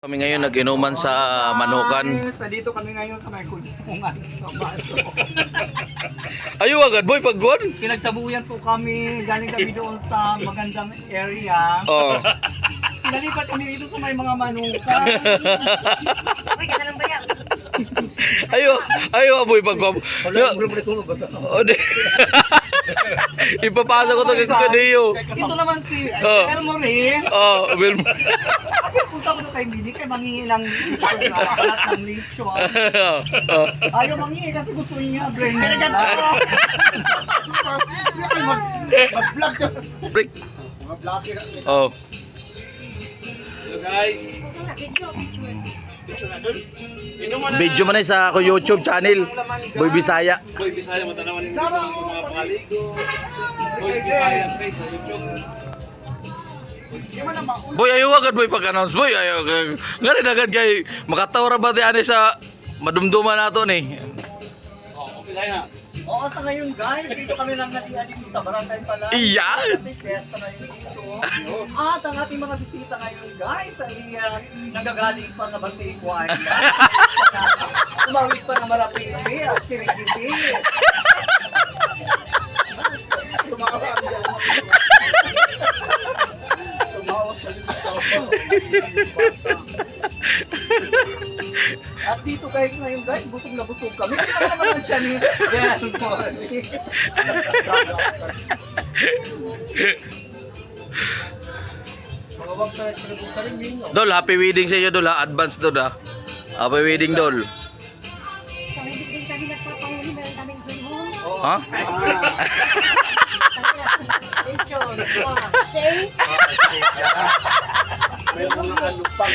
Kami ngayon nag-inuman sa Manukan. Dito kami ngayon sa may kulungan sa baso. Ayo agad boy paggon. Pinagtabuyan po kami, galing kami doon sa magandang area. Oh. Nalipat kami dito sa may mga manukan. Uy, ganda lang ba yan? Ayo boy paggon. Ipapasa ko to kay Kadiyo. Ito naman si Oh. Elmore. Oh, Will. Punta ko na kay Mili kay mangingi ng balat ng lechon. Oh. Ayaw mangingi kasi gusto niya brain. Mag-vlog ka sa Break. Oh. Video man sa ako YouTube channel. Boy Bisaya. Boy Bisaya matanawan ni mga pangaligo. Boy Bisaya face sa YouTube. Boy ayo agad boy pag-announce boy. Ayo ngari agad kay makatawra ba ti ani sa madumduman nato ni. Oh, okay na. Oo, sa ngayon guys, dito kami lang natiyan sa barangay pala. Iyan! Kasi fiesta ngayon dito. At ang ating mga bisita ngayon guys ay nagagaling pa sa Basico Island. Umawit pa ng Marapiti at Kirikiti. Tumawag sa dito. At dito guys ngayon guys, busog na busog kami. Hindi ka naman ang tiyan nito. Yan. Dol, happy wedding sa iyo Dol ha. Advance Dol ha. Happy wedding Dol. Sa hindi din kami nagpapahuli, meron kaming gulong. Ha? Lechon. Say? May mga alupang.